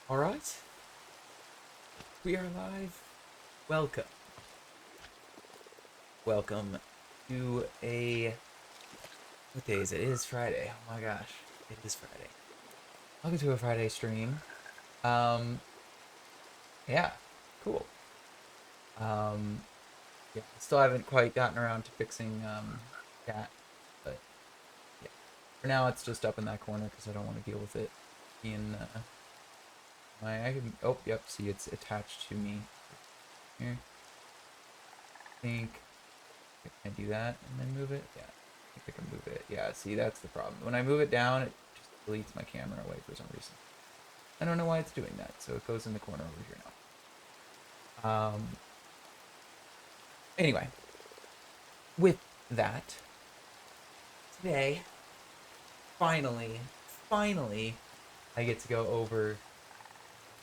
All right, we are live. Welcome, welcome to a what day is it? It is Friday. Oh my gosh, it is Friday. Welcome to a Friday stream. Um, yeah, cool. Um, yeah, still haven't quite gotten around to fixing chat, but yeah, for now it's just up in that corner because I don't want to deal with it being I can. Oh, yep. See, it's attached to me here. I think. Can I do that and then move it? Yeah, I think I can move it. Yeah, see, that's the problem. When I move it down, it just deletes my camera away for some reason. I don't know why it's doing that, so it goes in the corner over here now. Anyway, with that, today, finally, finally, I get to go over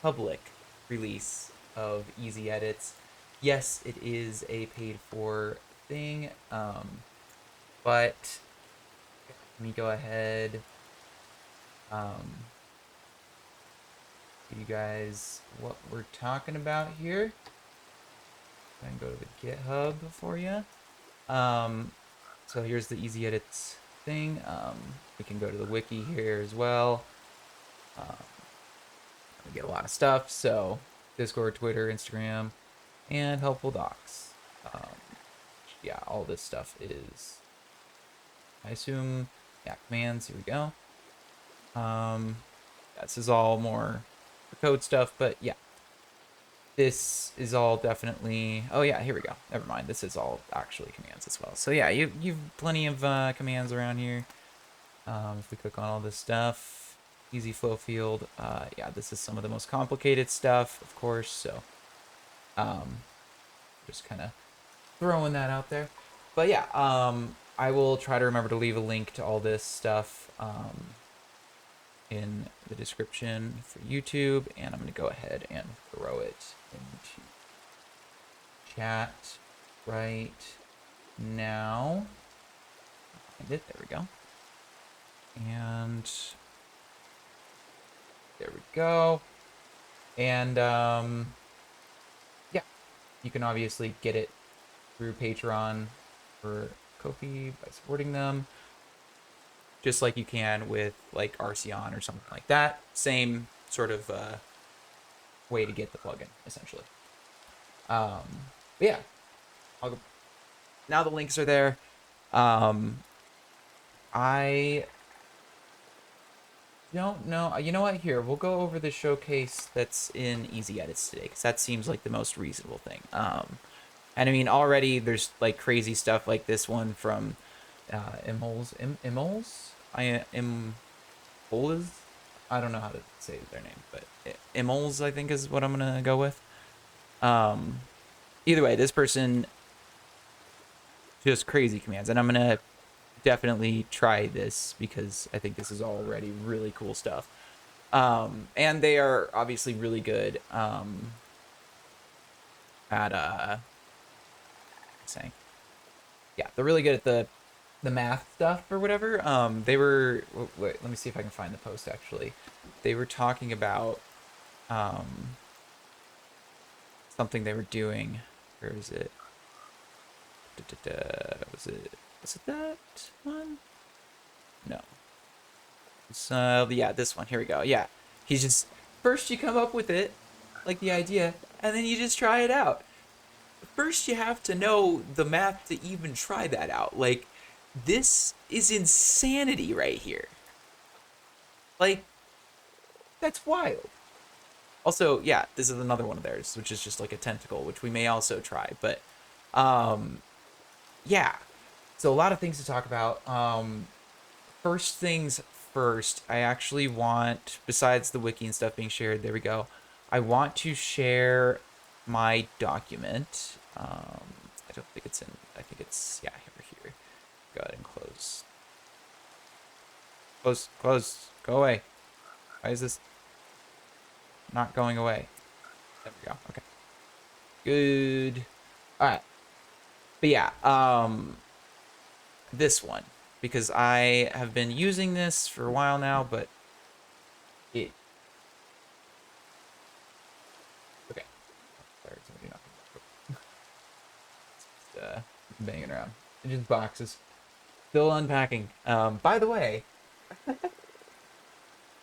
public release of ezEdits. Yes, it is a paid for thing, but let me go ahead. Um, you guys what we're talking about here. Go and go to the GitHub for you. So here's the ezEdits thing. We can go to the wiki here as well. Um, we get a lot of stuff. So Discord, Twitter, Instagram, and helpful docs. Yeah, all this stuff is, I assume, yeah, commands. Here we go. This is all more code stuff, but yeah, this is all definitely, oh yeah, here we go, never mind, this is all actually commands as well. So yeah, you've plenty of commands around here. If we click on all this stuff, easy flow field, yeah, this is some of the most complicated stuff, of course, so um, just kind of throwing that out there. But yeah, I will try to remember to leave a link to all this stuff in the description for YouTube, and I'm going to go ahead and throw it into chat right now. Find it. There we go. And there we go. And yeah, you can obviously get it through Patreon or Ko-fi by supporting them, just like you can with like Arceon or something like that. Same sort of way to get the plugin, essentially. But yeah, I'll go. Now the links are there. Um, I don't know. You know what? Here, we'll go over the showcase that's in ezEdits today, because that seems like the most reasonable thing. And I mean, already there's like crazy stuff like this one from Imols? Impolas? I don't know how to say their name, but Imols, I think, is what I'm gonna go with. Um, Either way, this person just crazy commands, and I'm gonna definitely try this because I think this is already really cool stuff. And they are obviously really good at saying, yeah, they're really good at the math stuff or whatever. They were, wait, let me see if I can find the post actually. They were talking about something they were doing. Where is it? Was it that one? No. So yeah, this one. Here we go. Yeah, he's just first you come up with it, like the idea, and then you just try it out. First, you have to know the math to even try that out. Like, this is insanity right here. Like, that's wild. Also, yeah, this is another one of theirs, which is just like a tentacle, which we may also try. But, um, yeah. So a lot of things to talk about. First things first, I actually want, besides the wiki and stuff being shared, there we go. I want to share my document. I don't think it's in, I think it's, yeah, over here. Go ahead and close. Close, close, go away. Why is this not going away? There we go, okay. Good. All right. But yeah, this one, because I have been using this for a while now, but it banging around. It's just boxes. Still unpacking. By the way,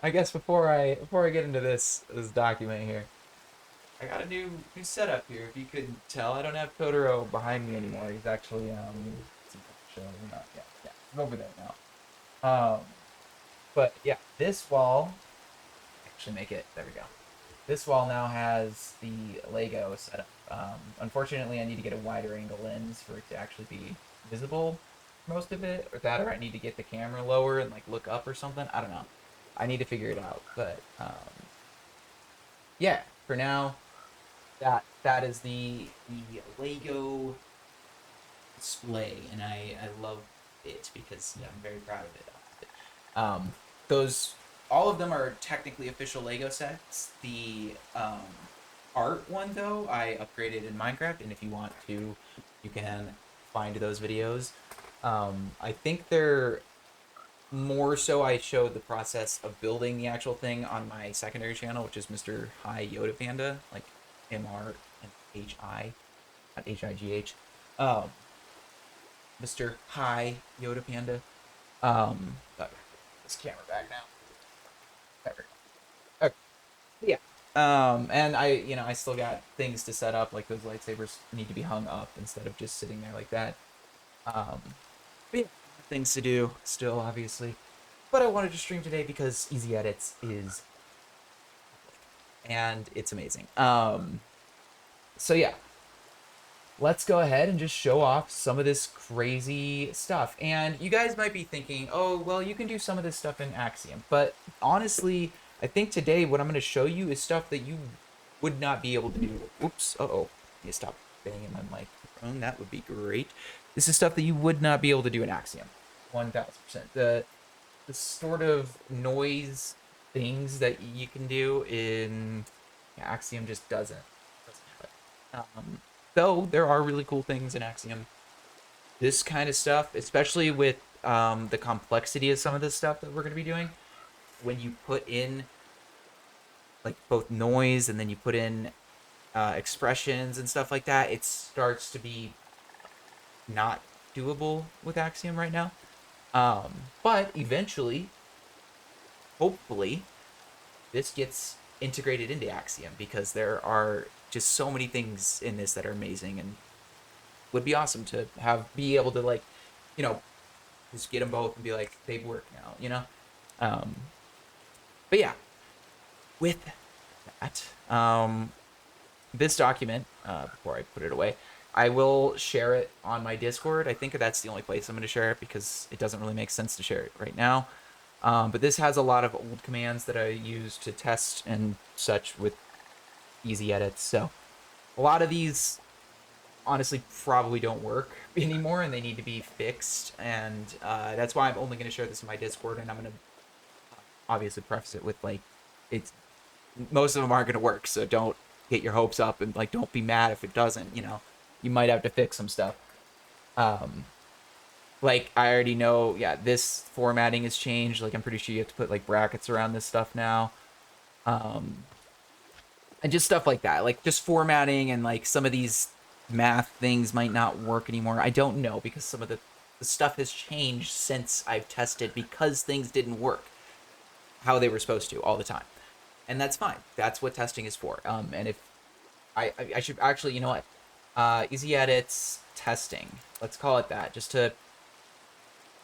I guess before I get into this document here, I got a new setup here. If you could tell, I don't have Totoro behind me anymore. He's actually let's see if I can show him. Yeah, he's over there now. But yeah, this wall actually make it. There we go. This wall now has the Lego setup. Unfortunately, I need to get a wider angle lens for it to actually be visible most of it, or that, or I need to get the camera lower and like look up or something. I don't know. I need to figure it out. But yeah, for now, that is the Lego display, and I love it because yeah, I'm very proud of it. Those all of them are technically official Lego sets. The art one though, I upgraded in Minecraft, and if you want to, you can find those videos. I think they're more so I showed the process of building the actual thing on my secondary channel, which is Mr. Hi Yoda Panda, like MRHI, not HIGH. Mr. Hi Yoda Panda. This camera back now. There we go. Okay. Yeah. And I still got things to set up, like those lightsabers need to be hung up instead of just sitting there like that. Um, but yeah, things to do still, obviously. But I wanted to stream today because ezEdits is, and it's amazing. So yeah, let's go ahead and just show off some of this crazy stuff. And you guys might be thinking, oh, well, you can do some of this stuff in Axiom. But honestly, I think today what I'm going to show you is stuff that you would not be able to do. Oops, uh-oh. You stop banging my microphone. That would be great. This is stuff that you would not be able to do in Axiom. 1000%. The sort of noise things that you can do in Axiom just doesn't have it. Though there are really cool things in Axiom. This kind of stuff, especially with the complexity of some of this stuff that we're going to be doing, when you put in like both noise and then you put in expressions and stuff like that, it starts to be not doable with Axiom right now. But eventually, hopefully, this gets integrated into Axiom because there are just so many things in this that are amazing and would be awesome to be able to like, you know, just get them both and be like they work now, you know. Um, but yeah, with that, this document, before I put it away, I will share it on my Discord. I think that's the only place I'm going to share it because it doesn't really make sense to share it right now. But this has a lot of old commands that I use to test and such with ezEdits. So a lot of these honestly probably don't work anymore and they need to be fixed. And that's why I'm only going to share this in my Discord, and I'm going to obviously preface it with like, it's most of them aren't going to work. So don't get your hopes up and like, don't be mad if it doesn't, you know, you might have to fix some stuff. Like I already know, yeah, this formatting has changed. Like I'm pretty sure you have to put like brackets around this stuff now. And just stuff like that, like just formatting and like some of these math things might not work anymore. I don't know because some of the stuff has changed since I've tested because things didn't work how they were supposed to all the time. And that's fine. That's what testing is for. And if I should actually, you know what? ezEdits testing. Let's call it that, just to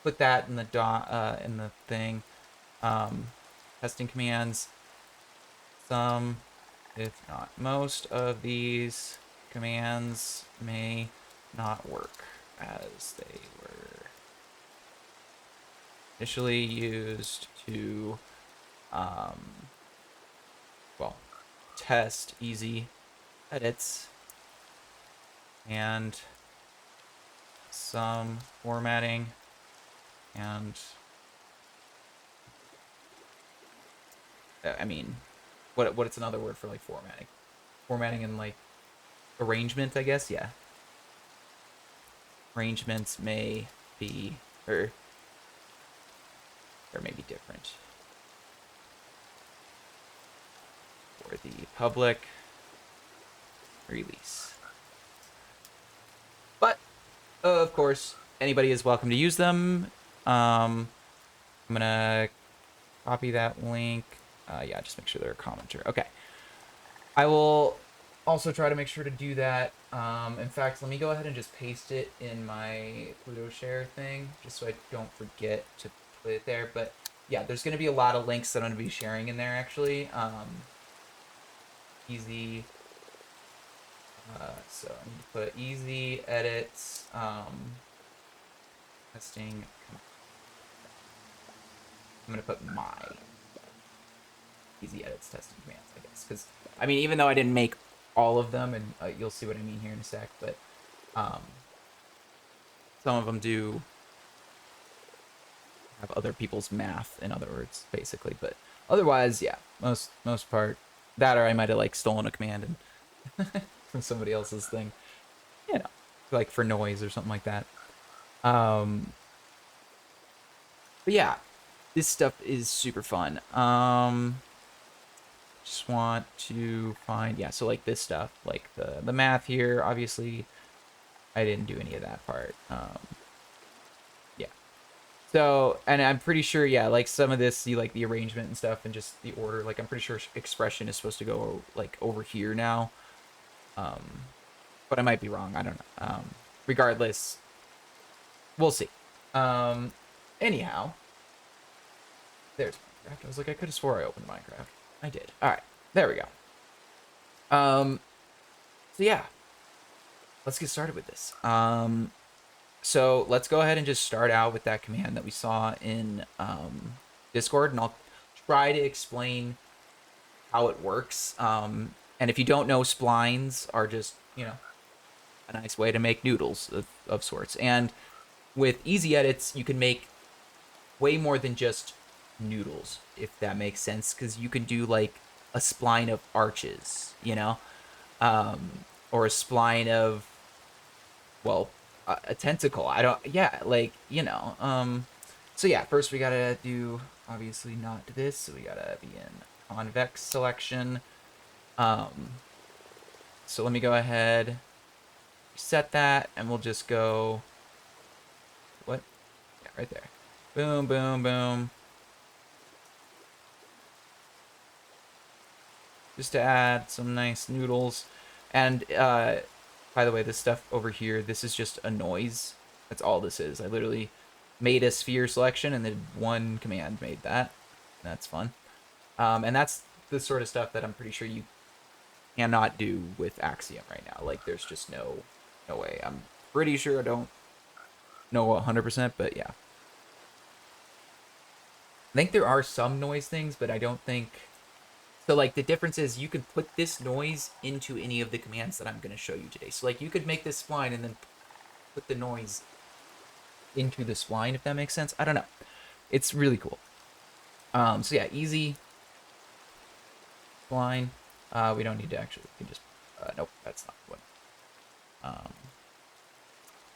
put that in the in the thing. Testing commands. Some, if not most, of these commands may not work as they were initially used to, well, test ezEdits, and some formatting and I mean, what's another word for like formatting? Formatting and like arrangement, I guess. Yeah, arrangements may be or may be different for the public release. But Of course, anybody is welcome to use them. I'm gonna copy that link. Yeah, just make sure they're a commenter. Okay. I will also try to make sure to do that. In fact, let me go ahead and just paste it in my Plutouthere thing, just so I don't forget to put it there. But yeah, there's going to be a lot of links that I'm going to be sharing in there, actually. Easy. So I need to put easy edits, testing. I'm going to put my easy edits testing commands, I guess. Because, I mean, even though I didn't make all of them, and you'll see what I mean here in a sec, but um, some of them do have other people's math, in other words, basically. But otherwise, yeah, most part, that or I might have like stolen a command and from somebody else's thing, you know, like for noise or something like that. But yeah, this stuff is super fun. Just want to find, yeah, so like this stuff, like the math here, obviously I didn't do any of that part. Yeah. So, and I'm pretty sure, yeah, like some of this, see like the arrangement and stuff and just the order, like I'm pretty sure expression is supposed to go like over here now. But I might be wrong. I don't know. Regardless, we'll see. Anyhow, there's Minecraft. I was like, I could have swore I opened Minecraft. I did. All right, there we go. So yeah, let's get started with this. So let's go ahead and just start out with that command that we saw in Discord, and I'll try to explain how it works. And if you don't know, splines are just, you know, a nice way to make noodles of sorts. And with easy edits, you can make way more than just noodles, if that makes sense, because you can do like a spline of arches, you know, or a spline of, well, a tentacle. I don't, yeah, like, you know. So yeah, first we gotta do, obviously not this, so we gotta be in convex selection. So let me go ahead, set that, and we'll just go, what? Yeah, right there. Boom, boom, boom. Just to add some nice noodles. And by the way, this stuff over here, this is just a noise. That's all this is. I literally made a sphere selection and then one command made that. That's fun. And that's the sort of stuff that I'm pretty sure you cannot do with Axiom right now. Like, there's just no way. I'm pretty sure I don't know 100%, but yeah. I think there are some noise things, but I don't think... So, like, the difference is you can put this noise into any of the commands that I'm going to show you today. So, like, you could make this spline and then put the noise into the spline, if that makes sense. I don't know. It's really cool. So, yeah, easy spline. We don't need to actually... We can just... nope, that's not what...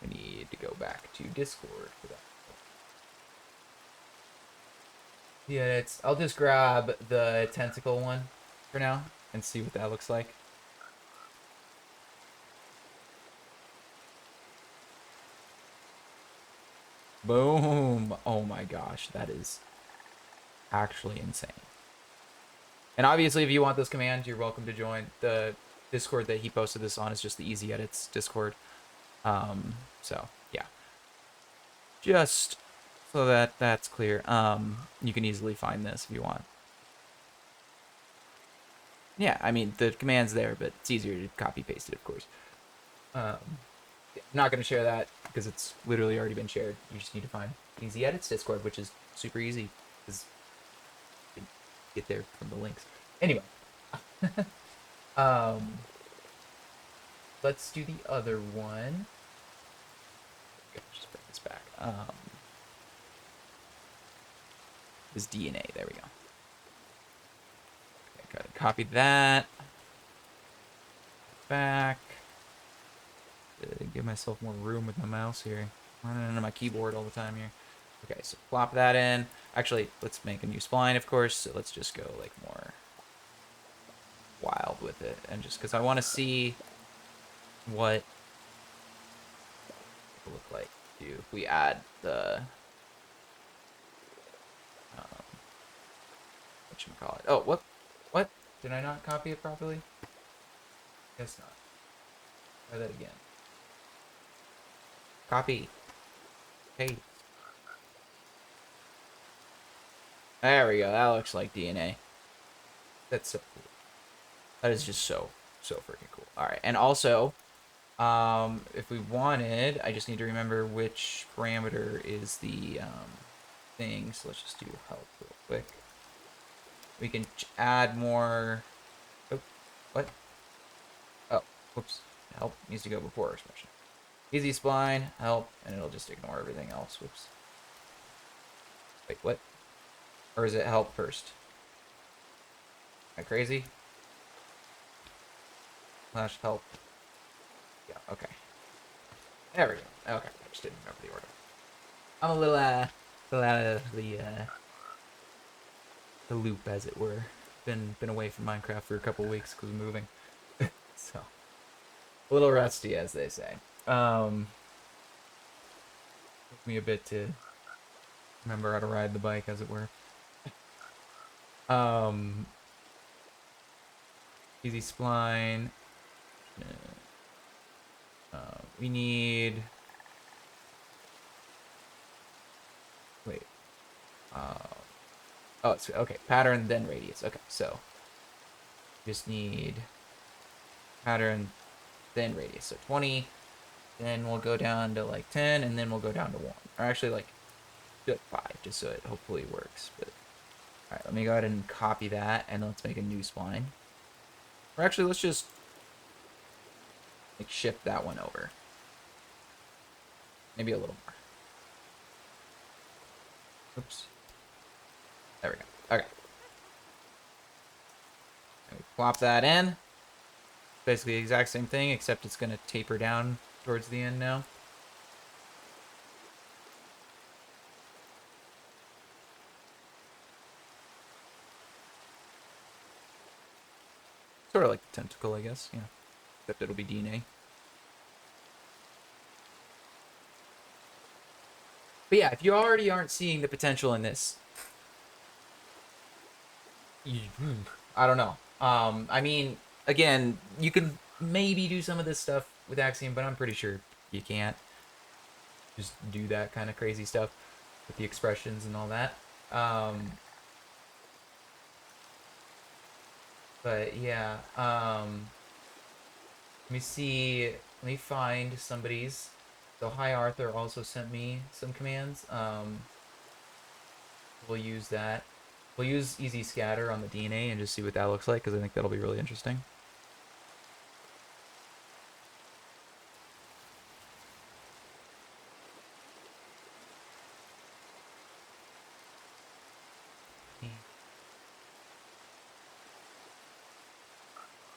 we need to go back to Discord for that. Yeah, I'll just grab the tentacle one for now and see what that looks like. Boom. Oh my gosh, that is actually insane. And obviously, if you want this command, you're welcome to join. The Discord that he posted this on is just the Easy Edits Discord. So, yeah. Just so that that's clear. You can easily find this if you want. Yeah, I mean, the command's there, but it's easier to copy paste it, of course. I'm not going to share that because it's literally already been shared. You just need to find Easy Edits Discord, which is super easy because you can get there from the links. Anyway, let's do the other one. Just bring this back. This DNA. There we go. Okay, gotta copy that. Back. Give myself more room with my mouse here. Running into my keyboard all the time here. Okay, so plop that in. Actually, let's make a new spline, of course. So let's just go like more wild with it, and just because I want to see what look like if we add the um, whatchamacallit. Oh, what? Did I not copy it properly? Guess not. Try that again. Copy. Paste. There we go. That looks like DNA. That's so cool. That is just so freaking cool. All right, and also, if we wanted, I just need to remember which parameter is the thing. So let's just do help real quick. We can add more. Oh, what? Oh, whoops. Help needs to go before expression. Easy spline, help, and it'll just ignore everything else. Whoops. Wait, what? Or is it help first? Am I crazy? Slash help. Yeah, okay. There we go. Okay, I just didn't remember the order. I'm a little out of the loop, as it were. Been away from Minecraft for a couple weeks because of moving. So, a little rusty, as they say. Took me a bit to remember how to ride the bike, as it were. Um, easy spline. We need. Wait. Oh, it's okay. Pattern, then radius. Okay, so just need pattern, then radius. So 20. Then we'll go down to like 10, and then we'll go down to 1. Or actually, like, do it 5, just so it hopefully works. But all right, let me go ahead and copy that, and let's make a new spline. Or actually, let's just like shift that one over. Maybe a little more. Oops. There we go. Okay. And we plop that in. Basically the exact same thing, except it's going to taper down towards the end now. Sort of like the tentacle, I guess. Yeah. Except it'll be DNA. But yeah, if you already aren't seeing the potential in this, I don't know. I mean, again, you could maybe do some of this stuff with Axiom, but I'm pretty sure you can't just do that kind of crazy stuff with the expressions and all that. But yeah, let me see. Let me find somebody's. So Hi Arthur also sent me some commands. We'll use that. We'll use easy scatter on the DNA and just see what that looks like, because I think that'll be really interesting.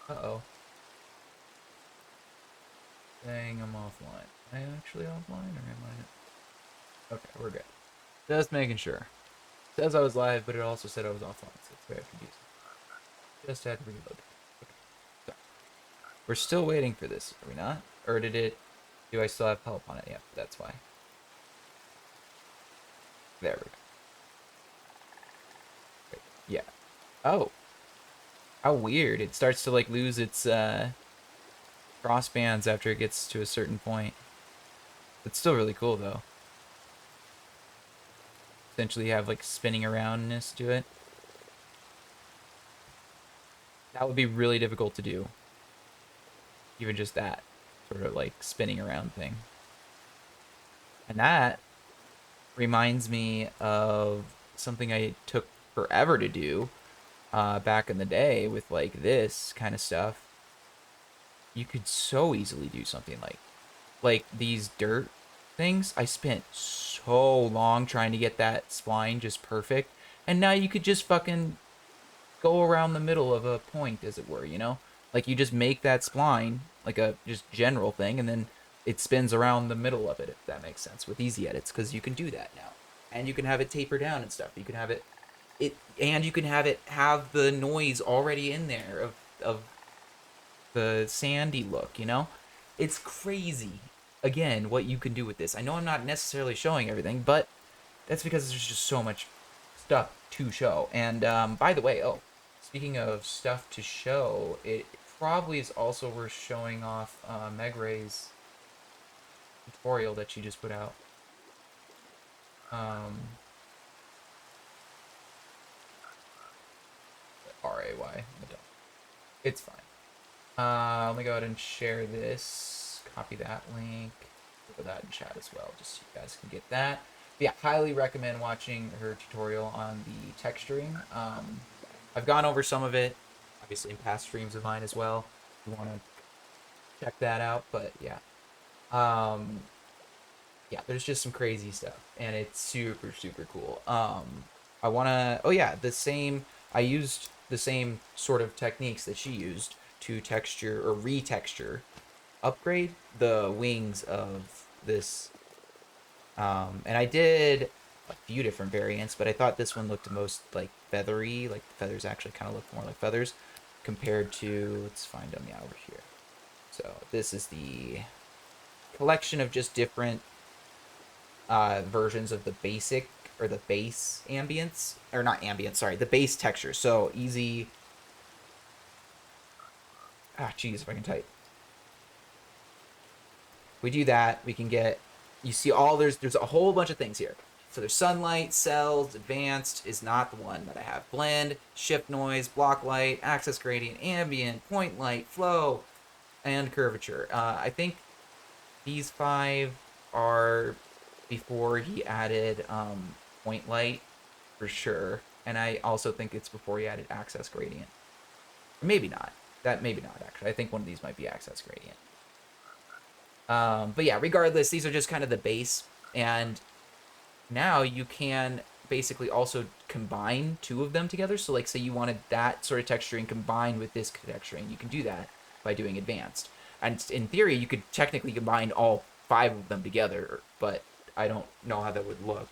Uh-oh. Dang, I'm offline. Am I actually offline, or am I? Okay, we're good. Just making sure. It says I was live, but it also said I was offline, so it's very confusing. Just had to reload. Okay. So, we're still waiting for this, are we not? Or did it... Do I still have help on it? Yeah, that's why. There we go. Wait, yeah. Oh. How weird. It starts to, like, lose its, crossbands after it gets to a certain point. It's still really cool, though. Essentially have, like, spinning aroundness to it. That would be really difficult to do. Even just that sort of, like, spinning around thing. And that reminds me of something I took forever to do back in the day with, like, this kind of stuff. You could so easily do something like these dirt things. I spent so long trying to get that spline just perfect, and now you could just fucking go around the middle of a point, as it were, you know? Like, you just make that spline like a just general thing, and then it spins around the middle of it, if that makes sense, with easy edits, because you can do that now. And you can have it taper down and stuff. You can have and you can have it have the noise already in there of the sandy look, you know? It's crazy. again, what you can do with this. I know I'm not necessarily showing everything, but that's because there's just so much stuff to show. And by the way, oh, speaking of stuff to show, it probably is also worth showing off Meg Ray's tutorial that she just put out. RAY. It's fine. Let me go ahead and share this. Copy that link. Put that in chat as well, just so you guys can get that. But yeah, highly recommend watching her tutorial on the texturing. I've gone over some of it, obviously in past streams of mine as well. If you want to check that out, but yeah. Yeah, there's just some crazy stuff, and it's super, super cool. I want to, oh yeah, I used the same sort of techniques that she used to texture or retexture, upgrade the wings of this. And I did a few different variants, but I thought this one looked the most like feathery, like the feathers actually kind of look more like feathers compared to, let's find them, yeah, over here. So this is the collection of just different versions of the basic or the base ambience, or not ambience, sorry, the base texture. So easy. Geez, if I can type. We do that, we can get. You see, there's a whole bunch of things here. So there's sunlight, cells, advanced is not the one that I have. Blend, shift noise, block light, access gradient, ambient, point light, flow, and curvature. I think these 5 are before he added point light for sure, and I also think it's before he added access gradient. Or maybe not. Maybe not actually. I think one of these might be access gradient. But yeah, regardless, these are just kind of the base, and now you can basically also combine 2 of them together. So like say you wanted that sort of texturing combined with this texturing, you can do that by doing advanced. And in theory, you could technically combine all 5 of them together, but I don't know how that would look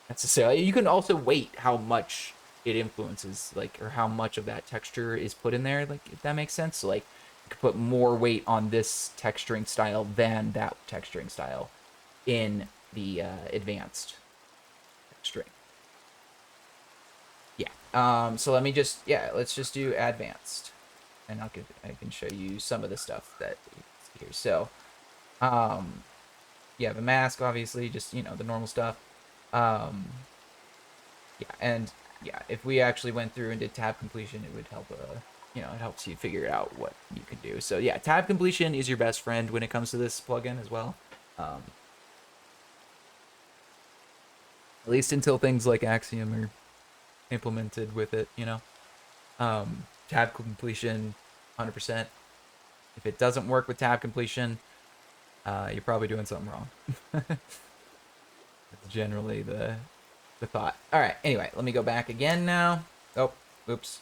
necessarily. You can also weight how much it influences, like, or how much of that texture is put in there, like, if that makes sense. So like you could put more weight on this texturing style than that texturing style in the advanced texturing. Yeah. So let's just do advanced, and I can show you some of the stuff that here. So, you have a mask, obviously, just the normal stuff. Yeah, and yeah, if we actually went through and did tab completion, it would help. It helps you figure out what you can do. So yeah, tab completion is your best friend when it comes to this plugin as well. At least until things like Axiom are implemented with it, tab completion, 100%. If it doesn't work with tab completion, you're probably doing something wrong. That's generally the thought. All right. Anyway, let me go back again now. Oh, oops.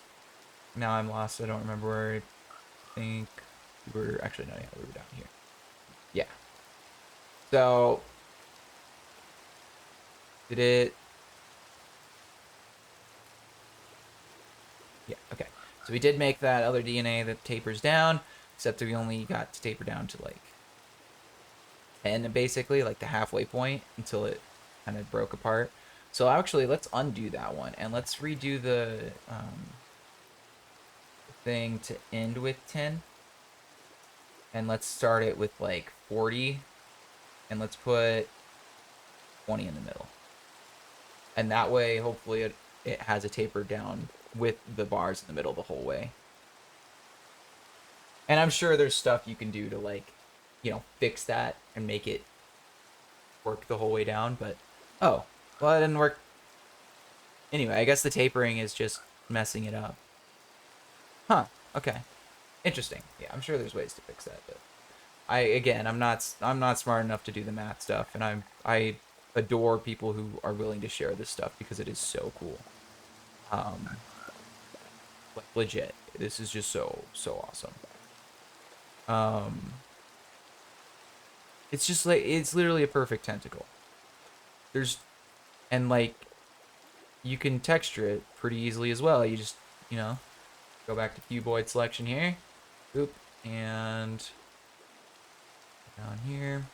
Now I'm lost. I don't remember where. I think we were actually no, yeah, we were down here. Yeah. So did it? Yeah. Okay. So we did make that other DNA that tapers down, except that we only got to taper down to like 10, basically, like the halfway point until it kind of broke apart. So actually, let's undo that one and let's redo the thing to end with 10. And let's start it with like 40. And let's put 20 in the middle. And that way, hopefully, it has a taper down with the bars in the middle the whole way. And I'm sure there's stuff you can do to like, fix that and make it work the whole way down. But, oh, well, it didn't work. Anyway, I guess the tapering is just messing it up. Huh. Okay. Interesting. Yeah, I'm sure there's ways to fix that, but I'm not smart enough to do the math stuff, and I adore people who are willing to share this stuff because it is so cool. Like legit, this is just so awesome. It's just like it's literally a perfect tentacle. And like you can texture it pretty easily as well. You just go back to cuboid selection here, oop, and down here.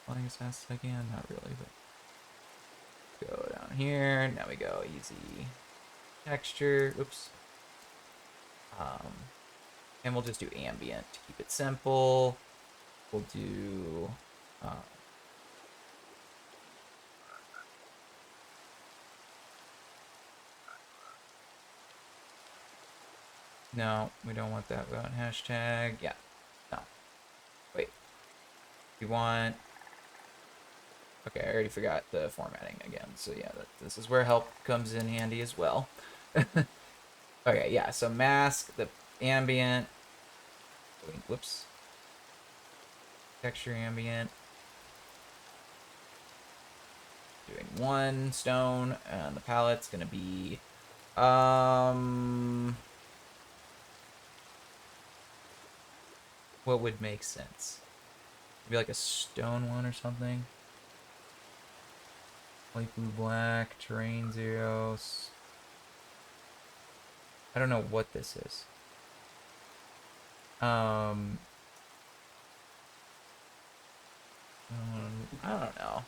flying as fast as I can. Not really, but go down here. Now we go easy texture. Oops. And we'll just do ambient to keep it simple. We'll do no, we don't want that. We want hashtag. Yeah. No. Wait. We want. Okay, I already forgot the formatting again. So yeah, this is where help comes in handy as well. Okay, yeah. So mask, the ambient. Whoops. Texture ambient. Doing 1 stone, and the palette's gonna be what would make sense? Maybe like a stone one or something. Light blue, black, terrain 0. I don't know what this is. I don't know. I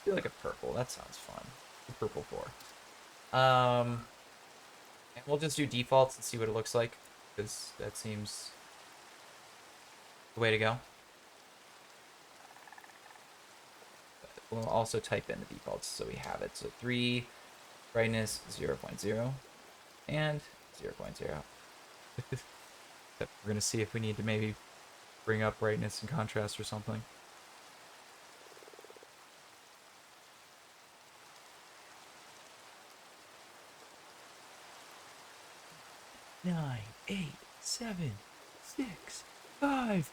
feel like a purple. That sounds fun. A purple 4. And we'll just do defaults and see what it looks like, because that seems the way to go. We'll also type in the defaults so we have it. So 3, brightness 0.0, and 0.0. We're going to see if we need to maybe bring up brightness and contrast or something. Nine, 8, 7, 6, 5.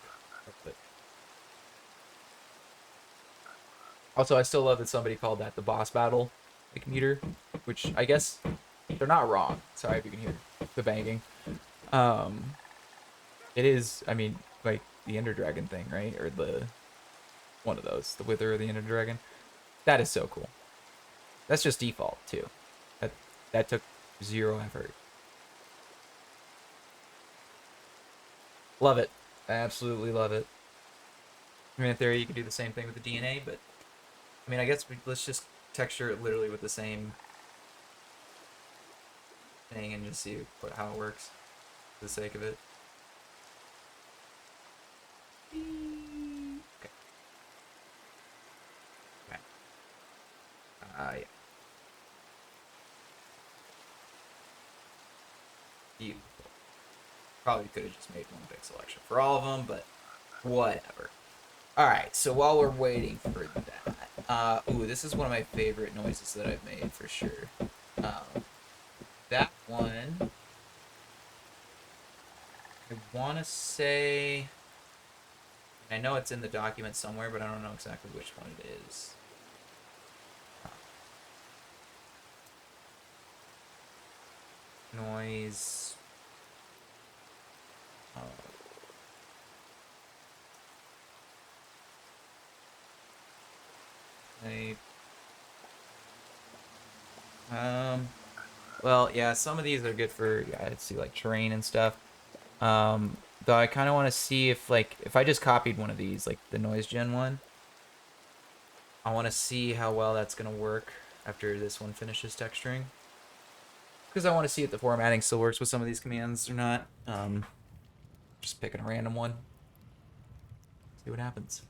Also, I still love that somebody called that the boss battle like meter, which I guess they're not wrong. Sorry if you can hear the banging. It is, I mean, like the Ender Dragon thing, right? Or the one of those, the Wither or the Ender Dragon. That is so cool. That's just default too. That took 0 effort. Love it. I absolutely love it. I mean, in theory, you could do the same thing with the DNA, but I mean, I guess let's just texture it literally with the same thing and just see how it works for the sake of it. Okay. Okay. Yeah. Beautiful. Probably could have just made one big selection for all of them, but whatever. All right, so while we're waiting for that, ooh, this is one of my favorite noises that I've made for sure. That one, I want to say, I know it's in the document somewhere, but I don't know exactly which one it is. Noise. Well, yeah, some of these are good for, yeah, I'd see like terrain and stuff. Though I kind of want to see if like, if I just copied one of these, like the noise gen one, I want to see how well that's going to work after this one finishes texturing. Because I want to see if the formatting still works with some of these commands or not. Just picking a random one. See what happens.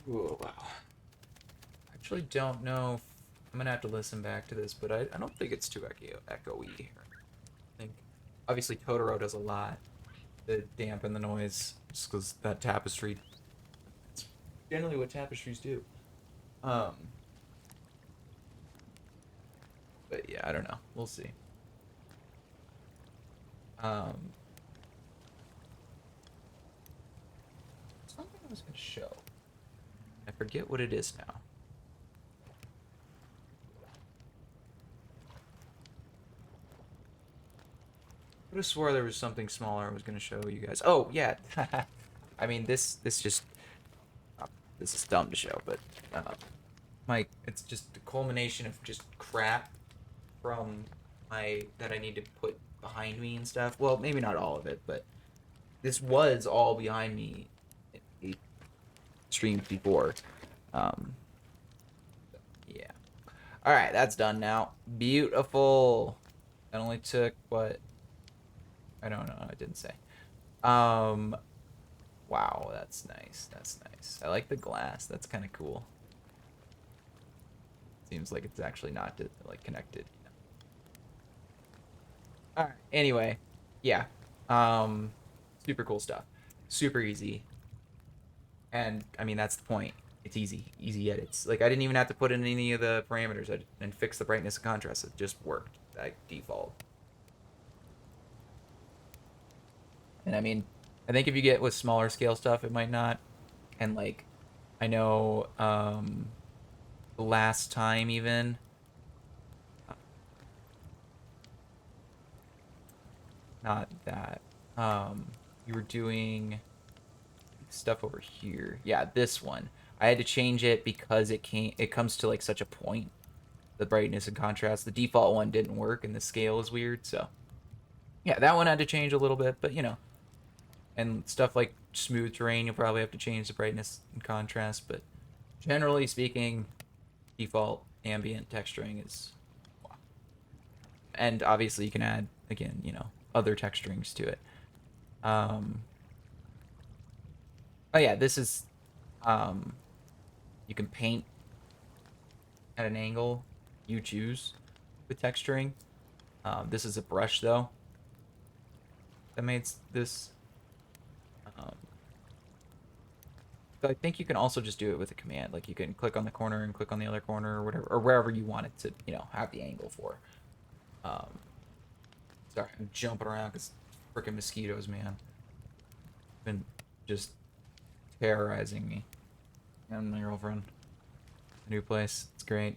Ooh, wow. I actually don't know if I'm gonna have to listen back to this, but I don't think it's too echoey here. I think obviously Totoro does a lot to dampen the noise, just because that tapestry. It's generally what tapestries do. But yeah, I don't know. We'll see. Something I was gonna show. I forget what it is now. I could have swore there was something smaller I was gonna show you guys. Oh yeah, I mean this just this is dumb to show, but it's just the culmination of just crap from that I need to put behind me and stuff. Well, maybe not all of it, but this was all behind me in streams before. Um, yeah. All right, that's done now. Beautiful. That only took what? I don't know. I didn't say. Um, wow, that's nice. That's nice. I like the glass. That's kind of cool. Seems like it's actually not like connected. All right. Anyway, yeah. Um, super cool stuff. Super easy. And I mean that's the point. It's easy, easy edits. Like I didn't even have to put in any of the parameters and fix the brightness and contrast. It just worked like default. And I mean, I think if you get with smaller scale stuff, it might not. And like, I know last time even, not that. You were doing stuff over here. Yeah, this one. I had to change it because it comes to like such a point, the brightness and contrast. The default one didn't work and the scale is weird, so yeah, that one had to change a little bit, but you know, and stuff like smooth terrain, you'll probably have to change the brightness and contrast, but generally speaking, default ambient texturing is, and obviously you can add again, you know, other texturings to it. Um, oh yeah, this is, um, you can paint at an angle you choose with texturing. This is a brush though that made this. Um, So I think you can also just do it with a command. Like you can click on the corner and click on the other corner or whatever, or wherever you want it to, you know, have the angle for. Um, sorry, I'm jumping around because freaking mosquitoes, man, been just terrorizing me and my girlfriend. New place, it's great.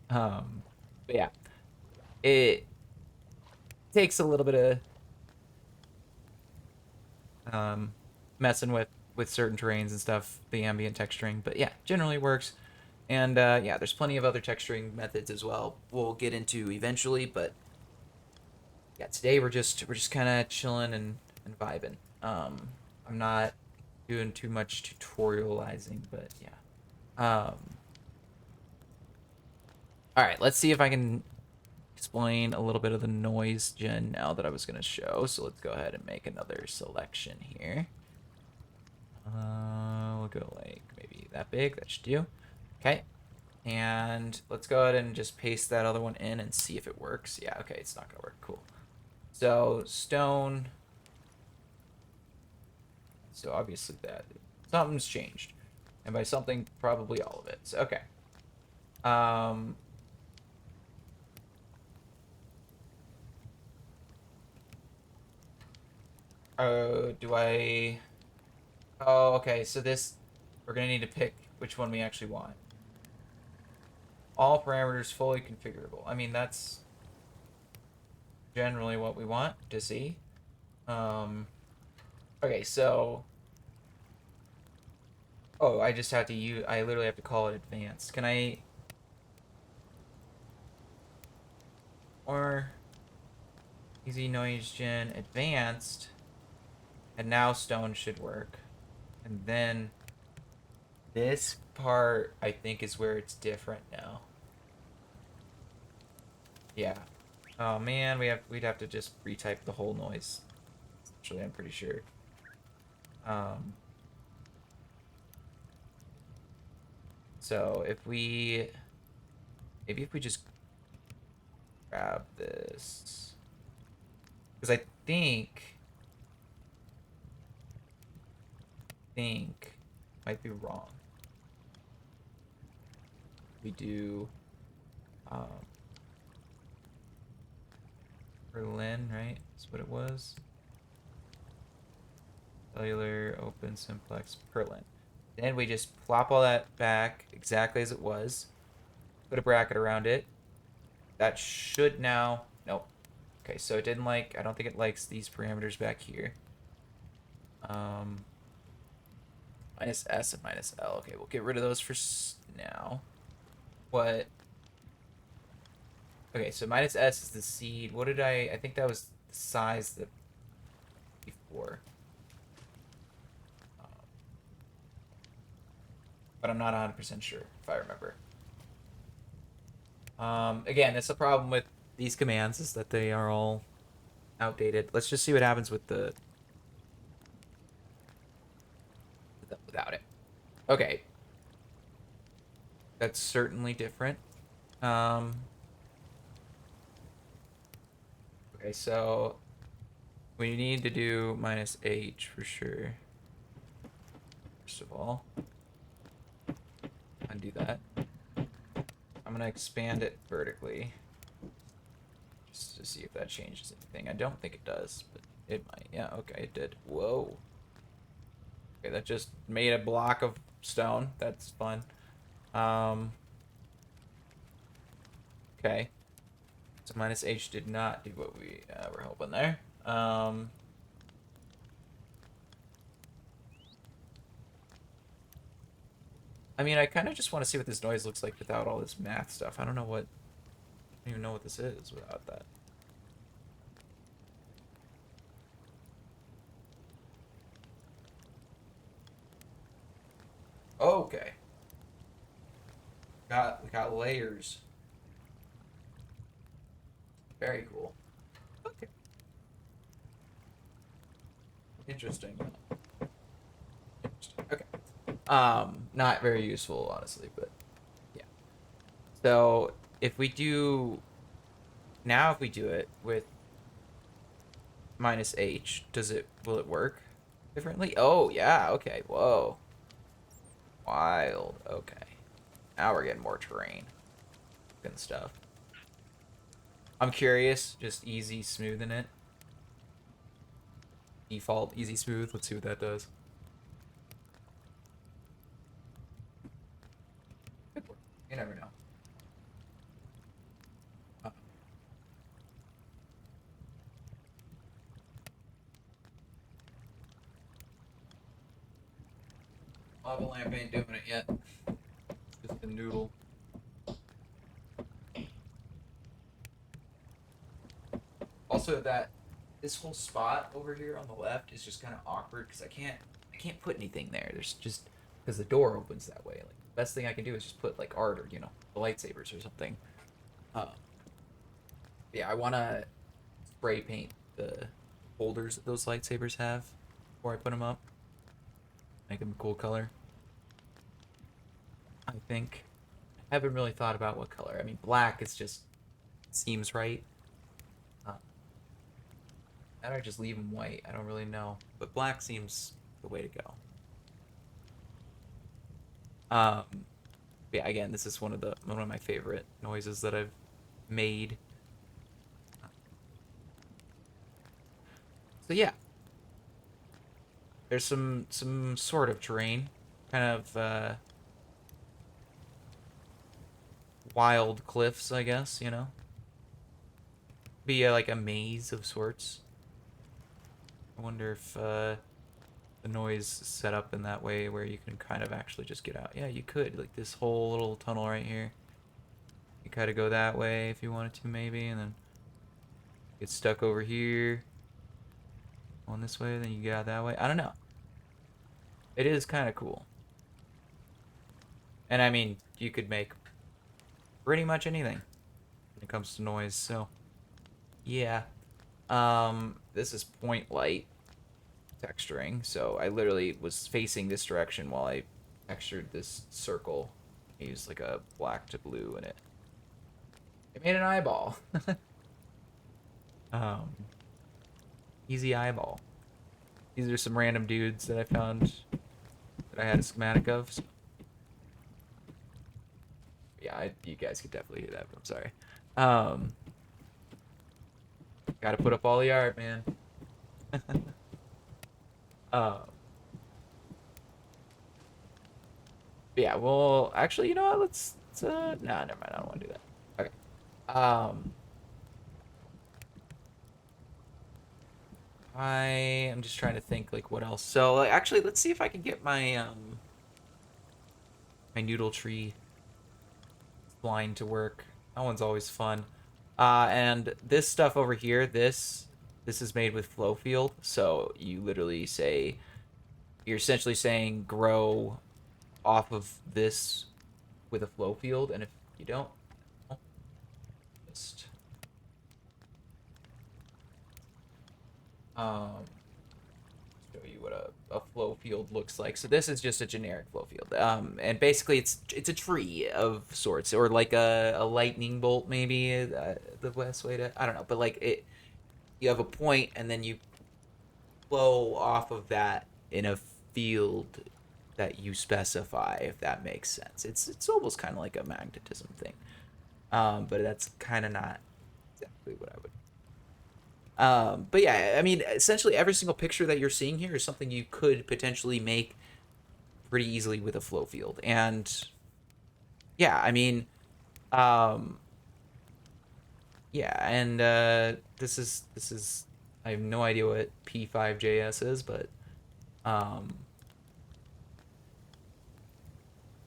But yeah, it takes a little bit of messing with certain terrains and stuff, the ambient texturing, but yeah, generally works. And yeah, there's plenty of other texturing methods as well. We'll get into eventually, but yeah, today we're just kind of chilling and vibing. I'm not doing too much tutorializing, but yeah. All right, let's see if I can explain a little bit of the noise gen now that I was gonna show. So let's go ahead and make another selection here. We'll go like maybe that big. That should do. Okay. And let's go ahead and just paste that other one in and see if it works. Yeah, okay, it's not gonna work. Cool. So stone. So obviously that something's changed, and by something probably all of it. So okay. Um. Oh, do I? Oh, okay. So this, we're gonna need to pick which one we actually want. All parameters fully configurable. I mean, that's generally what we want to see. Um. Okay, so. Oh, I just have to use. I literally have to call it advanced. Can I? Or easy noise gen advanced, and now stone should work. And then this part I think is where it's different now. Yeah. Oh man, we'd have to just retype the whole noise. Actually, I'm pretty sure. Um. So if we maybe if we just grab this, because I think might be wrong. We do um Berlin, right? That's what it was. Cellular, open, simplex, Perlin. Then we just plop all that back exactly as it was. Put a bracket around it. That should now... Nope. Okay, so it didn't like... I don't think it likes these parameters back here. Minus S and minus L. Okay, we'll get rid of those for now. What... Okay, so minus S is the seed. What did I think that was the size that before. Um, but I'm not 100% sure if I remember. Again, it's a problem with these commands is that they are all outdated. Let's just see what happens with without it. Okay, that's certainly different. Um, okay, so we need to do minus H for sure. First of all, undo that. I'm gonna expand it vertically just to see if that changes anything. I don't think it does, but it might. Yeah, okay, it did. Whoa. Okay, that just made a block of stone. That's fun. Um, okay. So minus H did not do what we were hoping there. I mean, I kind of just want to see what this noise looks like without all this math stuff. I don't know what... I don't even know what this is without that. Okay. We got layers. Very cool. Okay. Interesting. Interesting. Okay. Not very useful, honestly, but yeah. So if we do now, if we do it with minus H, will it work differently? Oh yeah. Okay. Whoa. Wild. Okay. Now we're getting more terrain and stuff. I'm curious. Just easy smoothing it. Default easy smooth. Let's see what that does. Could work. You never know. Lava lamp ain't doing it yet. Just a noodle. Also, that this whole spot over here on the left is just kind of awkward because I can't put anything there. There's just because the door opens that way. Like the best thing I can do is just put like art or the lightsabers or something. Uh, yeah, I want to spray paint the holders that those lightsabers have before I put them up. Make them a cool color. I think I haven't really thought about what color. I mean, black is just seems right. Uh, and I just leave them white. I don't really know, but black seems the way to go. Um, yeah, again, this is one of my favorite noises that I've made. So yeah, there's some sort of terrain, kind of wild cliffs, I guess. Be like a maze of sorts. I wonder if the noise is set up in that way where you can kind of actually just get out. Yeah, you could like this whole little tunnel right here. You kind of go that way if you wanted to, maybe, and then get stuck over here. Going this way, then you get out that way. I don't know. It is kind of cool. And I mean, you could make pretty much anything when it comes to noise. So, yeah. This is point light texturing. So I literally was facing this direction while I textured this circle. I used like a black to blue in it. It made an eyeball. um, easy eyeball. These are some random dudes that I found that I had a schematic of. So. Yeah, you guys could definitely hear that, but I'm sorry. Gotta put up all the art, man. um, yeah, well, actually, you know what? Nah, never mind. I don't want to do that. Okay. I am just trying to think like what else. So, like, actually, let's see if I can get my noodle tree line to work. That one's always fun. And this stuff over here, this is made with flow field. So you literally say you're essentially saying grow off of this with a flow field, and if you don't, I'll just um show you what a flow field looks like. So this is just a generic flow field. And basically it's a tree of sorts, or like a lightning bolt, maybe the best way to, I don't know, but like it, you have a point and then you flow off of that in a field that you specify, if that makes sense. It's almost kind of like a magnetism thing. But that's kind of not exactly what I would. But yeah, I mean, essentially every single picture that you're seeing here is something you could potentially make pretty easily with a flow field. And yeah, I mean, um, yeah, and this is I have no idea what P5JS is, but um,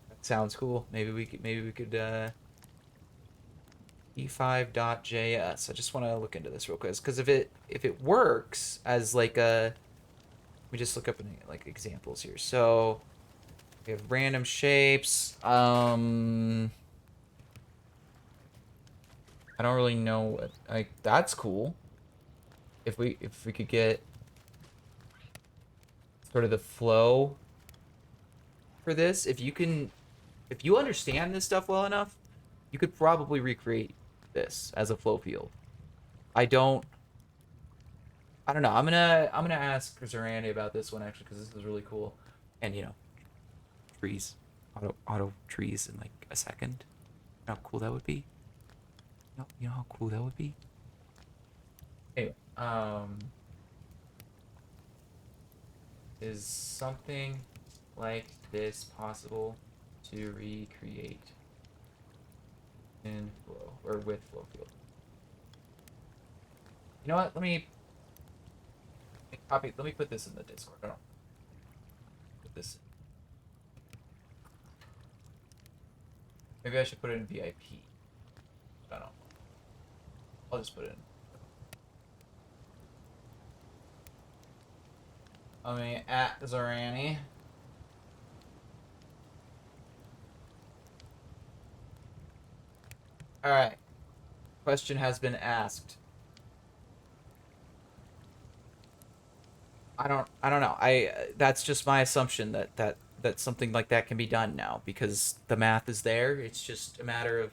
that sounds cool. Maybe we could P5.js. I just want to look into this real quick because if it works as like a, let me just look up any, like examples here. So we have random shapes. I don't really know what, like, that's cool. If we could get sort of the flow for this, if you understand this stuff well enough, you could probably recreate this as a flow field. I don't I don't know. I'm gonna ask Zeranny about this one actually because this is really cool. And trees, auto trees in like a second. You know how cool that would be. You know how cool that would be. Anyway, is something like this possible to recreate in flow or with flow field? You know what? Let me copy. Let me put this in the Discord. I don't put this. Maybe I should put it in VIP. I don't know. I'll just put it in. I mean, at Zeranny. All right. Question has been asked. I don't know. That's just my assumption that something like that can be done now because the math is there. It's just a matter of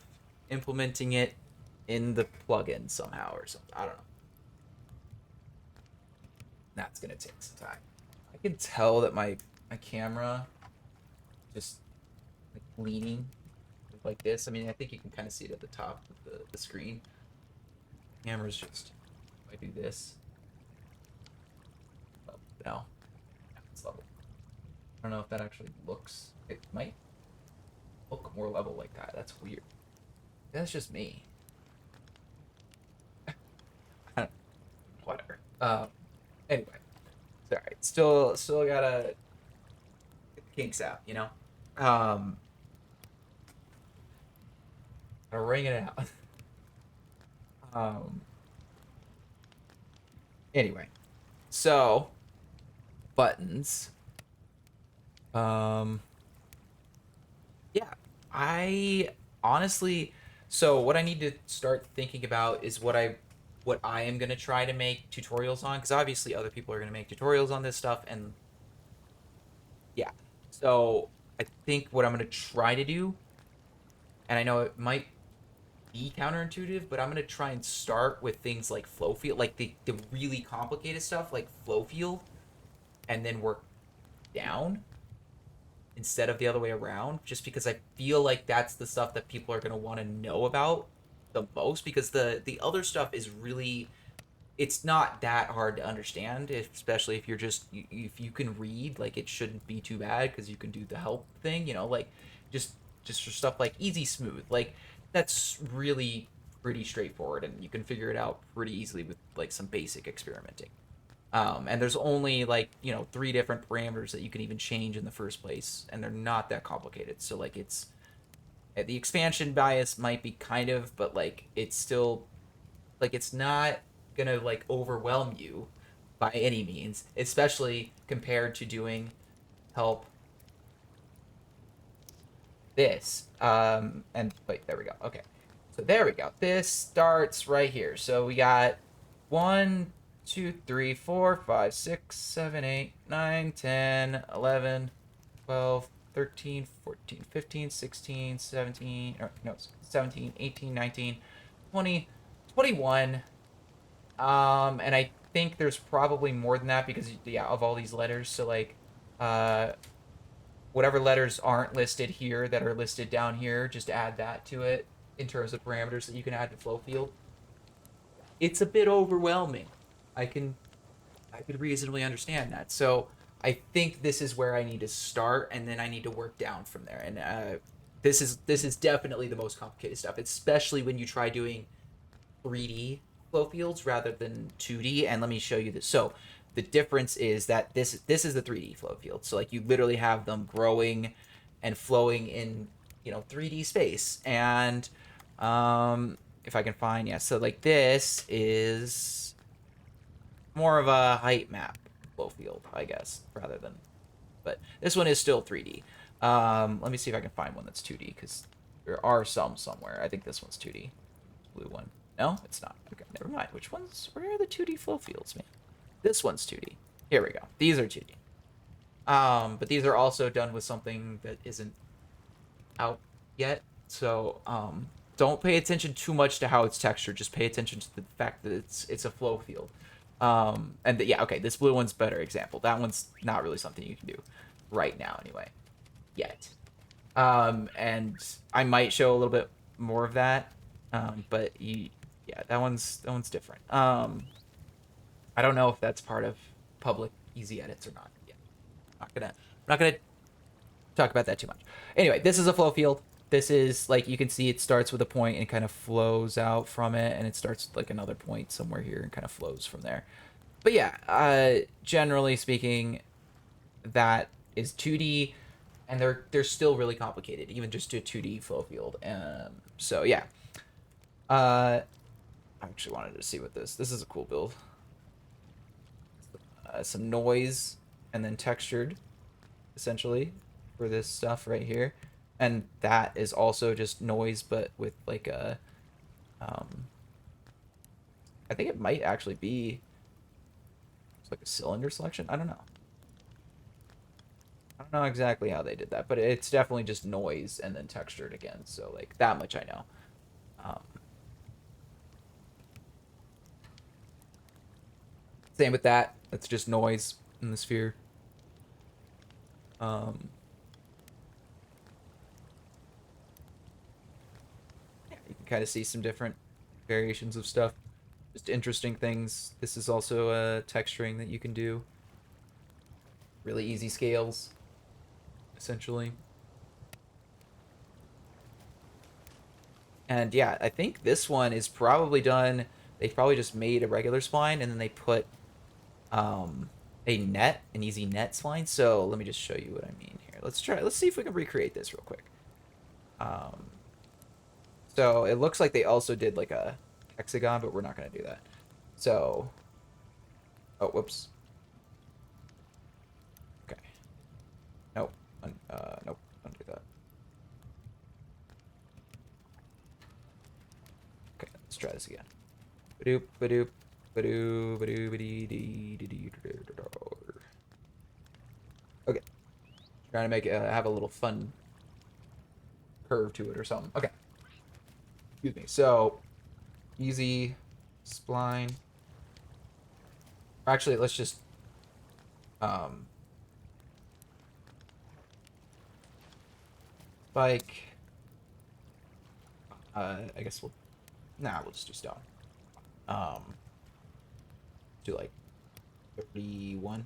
implementing it in the plugin somehow or something. I don't know. That's gonna take some time. I can tell that my camera just like leaning like this. I mean, I think you can kind of see it at the top of the screen. Camera's just, if I do this, oh, no, it's level. I don't know if that actually looks. It might look more level like that. That's weird. That's just me. Whatever. Anyway, sorry. Still gotta get the kinks out. Um, gotta ring it out. um. Anyway, so buttons. Um. Yeah, I honestly, so what I need to start thinking about is what I am gonna try to make tutorials on, because obviously other people are gonna make tutorials on this stuff, and yeah. So I think what I'm gonna try to do, and I know it might be counterintuitive, but I'm gonna try and start with things like flow field, like the really complicated stuff like flow field, and then work down instead of the other way around, just because I feel like that's the stuff that people are going to want to know about the most, because the other stuff is really, it's not that hard to understand, especially if you're just, if you can read, like it shouldn't be too bad because you can do the help thing, like just just for stuff like easy smooth, like that's really pretty straightforward and you can figure it out pretty easily with like some basic experimenting. And there's only like, three different parameters that you can even change in the first place, and they're not that complicated. So like the expansion bias might be kind of, but like it's still Like it's not gonna like overwhelm you by any means, especially compared to doing help this. And wait, there we go. Okay. So there we go. This starts right here. So we got 1, 2, 3, 4, 5, 6, 7, 8, 9, 10, 11, 12, 13, 14, 15, 16, 17, or no, 17, 18, 19, 20, 21. And I think there's probably more than that because yeah, of all these letters. So like uh whatever letters aren't listed here that are listed down here, just add that to it in terms of parameters that you can add to flow field. It's a bit overwhelming. I can I could reasonably understand that. So I think this is where I need to start, and then I need to work down from there. And this is definitely the most complicated stuff, especially when you try doing 3D flow fields rather than 2D. And let me show you this. So the difference is that this is the 3D flow field. So like you literally have them growing and flowing in 3D space. And if I can find, yeah, so like this is more of a height map flow field, I guess, rather than, but this one is still 3D. Let me see if I can find one that's 2D because there are some somewhere. I think this one's 2D. Blue one. No, it's not. Okay, never mind. Which ones? Where are the 2D flow fields, man? This one's 2D. Here we go. These are 2D. But these are also done with something that isn't out yet. So, don't pay attention too much to how it's textured. Just pay attention to the fact that it's a flow field. Yeah, okay, this blue one's better example. That one's not really something you can do right now, anyway. Yet. And I might show a little bit more of that. But yeah, that one's different. I don't know if that's part of public ezEdits or not. Yeah, I'm not gonna talk about that too much. Anyway, this is a flow field. This is like you can see it starts with a point and kind of flows out from it, and it starts with like another point somewhere here and kind of flows from there. But yeah, generally speaking, that is 2D, and they're still really complicated, even just to a 2D flow field. So yeah, I actually wanted to see what this is a cool build. Some noise and then textured, essentially, for this stuff right here, and that is also just noise, but with like a, um, I think it might actually be like a cylinder selection. I don't know. I don't know exactly how they did that, but it's definitely just noise and then textured again. So like that much I know. Same with that. That's just noise in the sphere. Um, yeah, you can kind of see some different variations of stuff. Just interesting things. This is also a texturing that you can do. Really easy scales, essentially. And yeah, I think this one is probably done. They probably just made a regular spline and then they put um, an easy net spline. So let me just show you what I mean here. Let's try. Let's see if we can recreate this real quick. Um, so it looks like they also did like a hexagon, but we're not gonna do that. So, oh, whoops. Okay. Nope. Nope. Don't do that. Okay, let's try this again. Badoop, badoop, badoo, badoo, badee, dee, dee, dee, dee, dee, dee. Okay. Trying to make it have a little fun curve to it or something. Okay. Excuse me. So, easy spline. Actually, let's just um like I guess we'll just do stone. Um do like 31.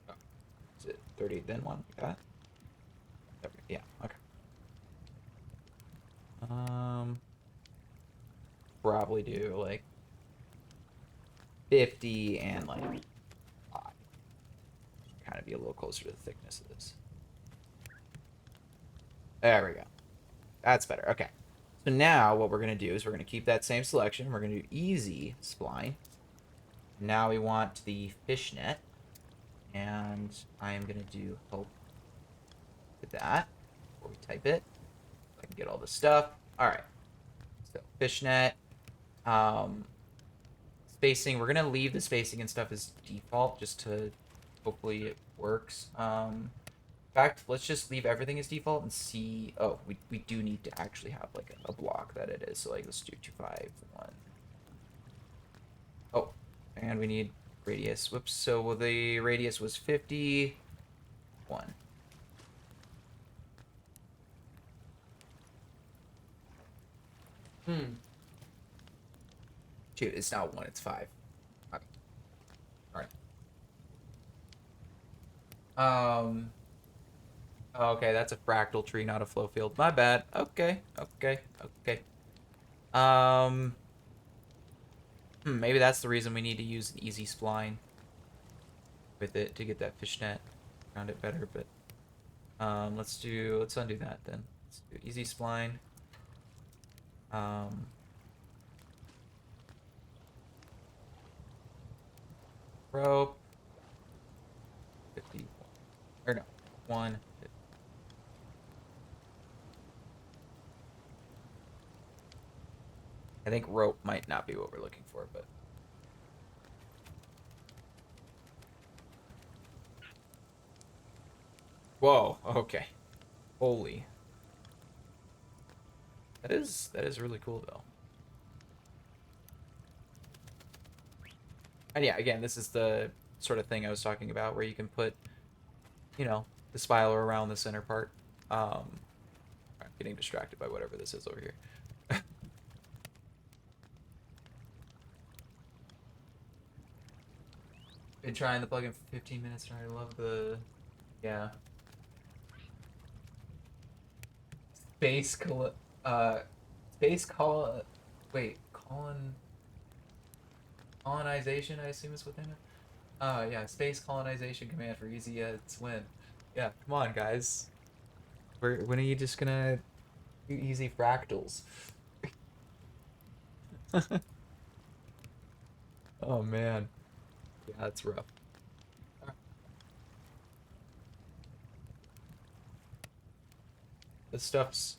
Oh, is it 30 then one like that? Okay, yeah, okay. Probably do like 50 and like 5. Kind of be a little closer to the thickness of this. There we go. That's better. Okay. So now what we're going to do is we're going to keep that same selection. We're going to do easy spline. Now we want the fishnet. And I am going to do help with that before we type it. So I can get all the stuff. All right. So fishnet. Spacing. We're going to leave the spacing and stuff as default just to hopefully it works. In fact, let's just leave everything as default and see. Oh, we do need to actually have like a block that it is. So like let's do 251. Oh, and we need radius. Whoops. So the radius was 51. Shoot, it's not 1, it's 5. Okay. All right. Okay, that's a fractal tree, not a flow field. My bad. Okay. Um, maybe that's the reason we need to use an easy spline with it to get that fishnet around it better, but let's undo that then. Let's do easy spline. Rope 50 or no 1. I think rope might not be what we're looking for, but whoa, okay. Holy. That is really cool though. And yeah, again, this is the sort of thing I was talking about where you can put, you know, the spiral around the center part. I'm getting distracted by whatever this is over here. Been trying the plugin for 15 minutes and I love the, yeah. Space col space col wait, colonization, I assume is within it. Yeah, space colonization command for easy edits win. Yeah, come on guys. When are you just gonna do easy fractals? Oh man. Yeah, that's rough. This stuff's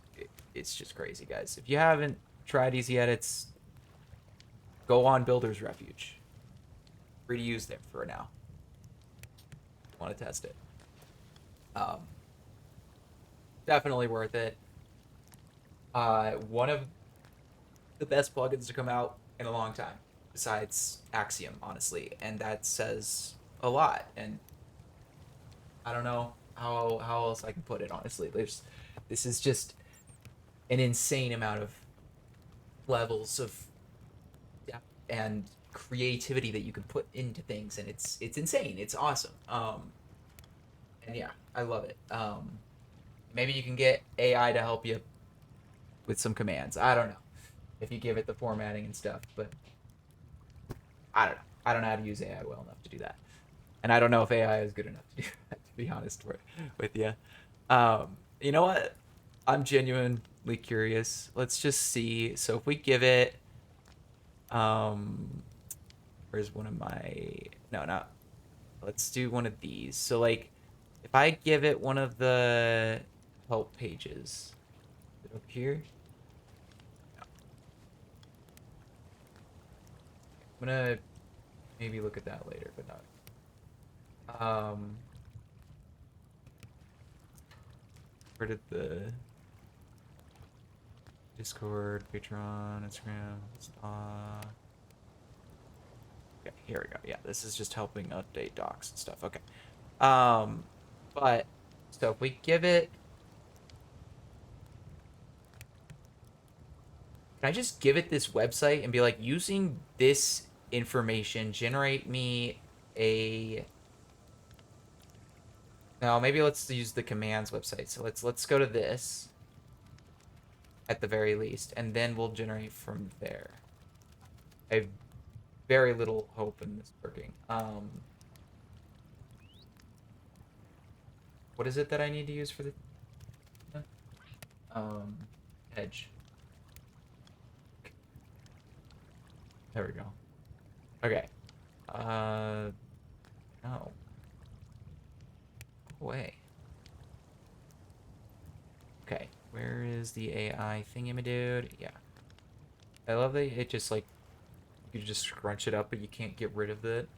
it's just crazy, guys. If you haven't tried easy edits, go on Builder's Refuge. Free to use there for now. Want to test it. Um, Definitely worth it. One of the best plugins to come out in a long time, besides Axiom, honestly, and that says a lot. And I don't know how else I can put it. Honestly, this is just an insane amount of levels of depth and creativity that you can put into things, and it's insane. It's awesome. And yeah, I love it. Maybe you can get AI to help you with some commands. I don't know if you give it the formatting and stuff, but I don't know. I don't know how to use AI well enough to do that, and I don't know if AI is good enough to do that. To be honest with you, you know what? I'm genuinely curious. Let's just see. So if we give it, um, where's one of my? No, not. Let's do one of these. So like, if I give it one of the help pages, is it up here? I'm gonna maybe look at that later, but not. Where did the Discord, Patreon, Instagram, okay, here we go. Yeah, this is just helping update docs and stuff. Okay. But so if we give it, can I just give it this website and be like, using this information, generate me a. No, maybe let's use the commands website. So let's go to this at the very least, and then we'll generate from there. I have very little hope in this working. What is it that I need to use for the edge? There we go. Okay. No. Go away. Okay. Where is the AI thingy, dude? Yeah. I love that it just like you just scrunch it up, but you can't get rid of it.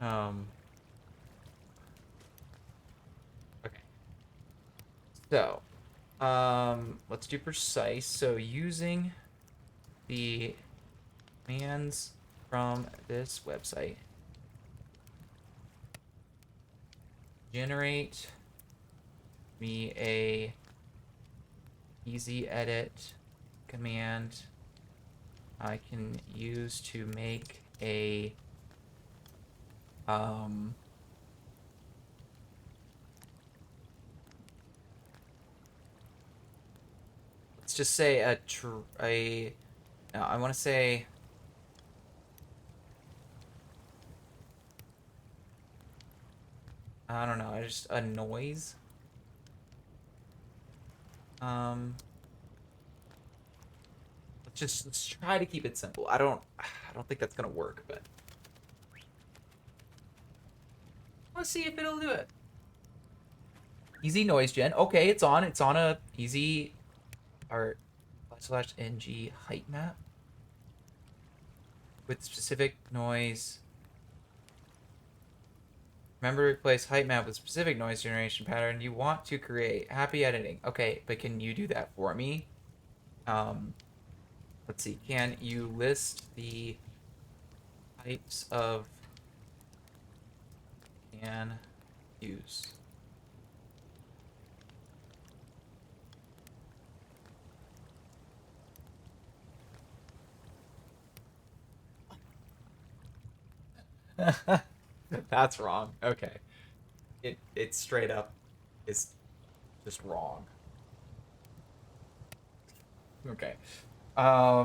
Um. Okay. So, let's do precise. So using the commands from this website, generate me a ezEdit command I can use to make a let's just say no, I want to say I don't know, just a noise. Um, let's try to keep it simple. I don't think that's gonna work, but let's see if it'll do it. Easy noise gen. Okay, it's on. It's on a easy art /ng height map with specific noise. Remember to replace height map with specific noise generation pattern you want to create. Happy editing. Okay, but can you do that for me? Let's see. Can you list the types of can use? That's wrong. Okay. It straight up is just wrong. Okay. Okay,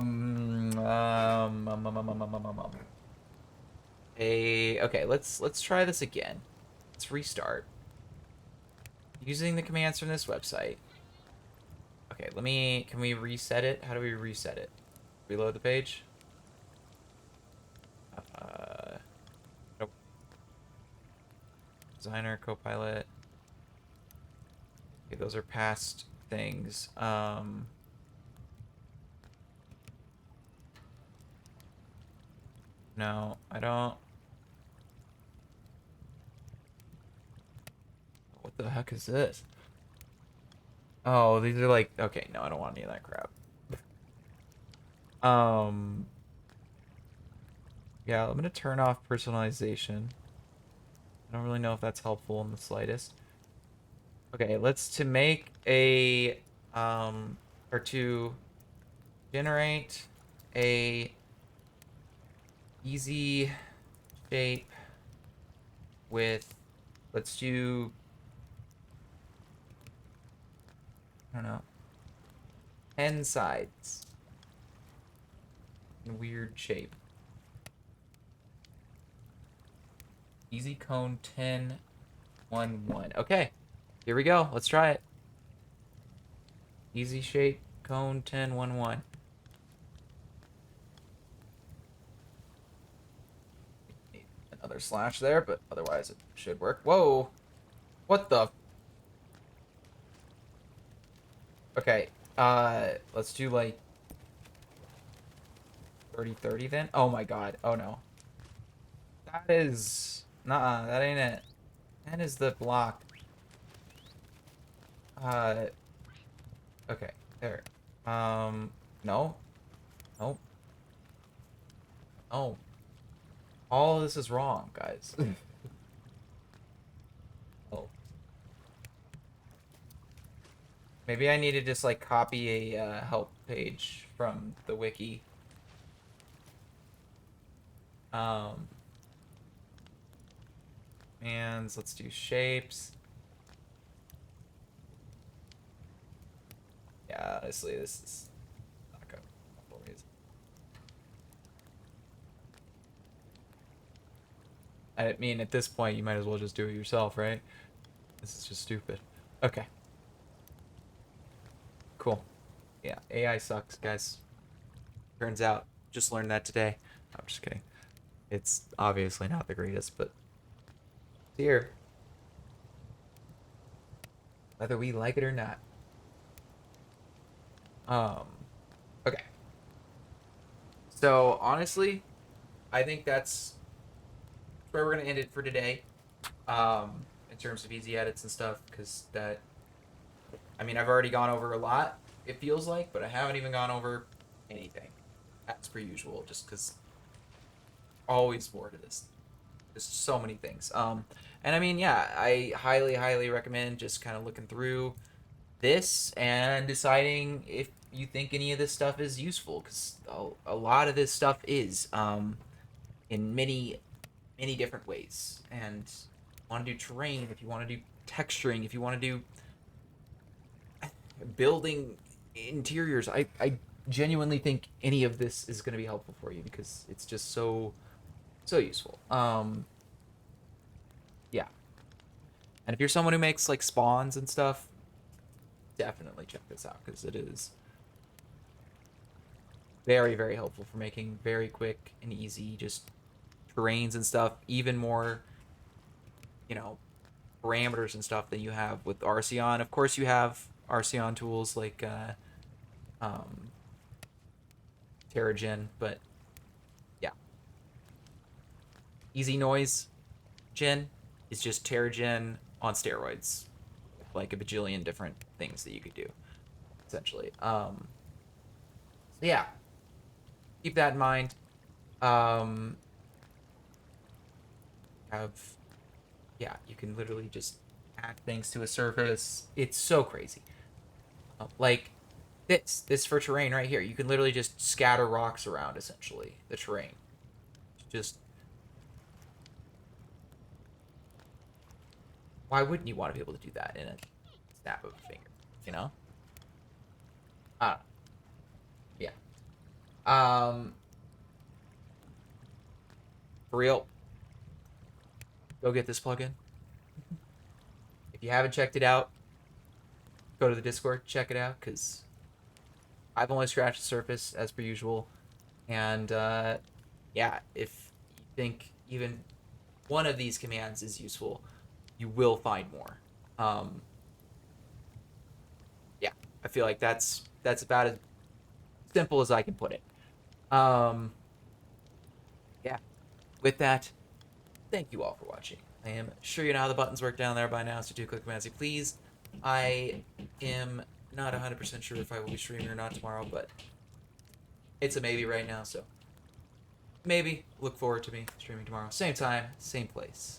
let's try this again. Let's restart. Using the commands from this website. Okay, can we reset it? How do we reset it? Reload the page? Nope. Designer, Copilot. Okay, those are past things. No, I don't. What the heck is this? Oh, these are like, okay, no, I don't want any of that crap. Um, yeah, I'm gonna turn off personalization. I don't really know if that's helpful in the slightest. Okay, to make a, or to generate a easy shape with, let's do, I don't know, 10 sides in weird shape. Easy cone 10, 1, 1. Okay, here we go. Let's try it. Easy shape cone 10, 1, 1. Another slash there, but otherwise it should work. Whoa! What the? Okay, let's do like 30, 30 then. Oh my god. Oh no. That is... Nuh-uh, that ain't it. That is the block. Uh, okay, there. No. Nope. No. All of this is wrong, guys. Oh. Maybe I need to just, like, copy a help page from the wiki. Um, and let's do shapes. Yeah, honestly, this is not good for me. I mean, at this point, you might as well just do it yourself, right? This is just stupid. Okay, cool. Yeah, AI sucks, guys. Turns out. just learned that today. I'm just kidding. It's obviously not the greatest, but here, whether we like it or not. Um, okay. So honestly, I think that's where we're gonna end it for today. In terms of easy edits and stuff, because that, I mean, I've already gone over a lot. It feels like, but I haven't even gone over anything, as per usual, just because always more to this. There's so many things. And I mean, yeah, I highly, highly recommend just kind of looking through this and deciding if you think any of this stuff is useful, because a lot of this stuff is, in many, many different ways. And want to do terrain, if you want to do texturing, if you want to do building interiors, I genuinely think any of this is going to be helpful for you because it's just so useful. Yeah. And if you're someone who makes like spawns and stuff, definitely check this out because it is very, very helpful for making very quick and easy just terrains and stuff. Even more, you know, parameters and stuff than you have with Arceon. Of course, you have Arceon tools like um, Terragen, but yeah, Easy Noise Gen is just Terragen on steroids, with like a bajillion different things that you could do essentially. So yeah, keep that in mind. Um, have Yeah, you can literally just add things to a surface. It's so crazy. Like this for terrain right here. You can literally just scatter rocks around essentially the terrain. Just why wouldn't you want to be able to do that in a snap of a finger? You know? Uh, yeah. Um, for real, go get this plugin. If you haven't checked it out, go to the Discord, check it out, because I've only scratched the surface as per usual. And yeah, if you think even one of these commands is useful, you will find more. Um, yeah, I feel like that's about as simple as I can put it. Um, yeah, with that, thank you all for watching. I am sure you know how the buttons work down there by now, so do click them as you please. I am not 100% sure if I will be streaming or not tomorrow, but it's a maybe right now, so maybe look forward to me streaming tomorrow. Same time, same place.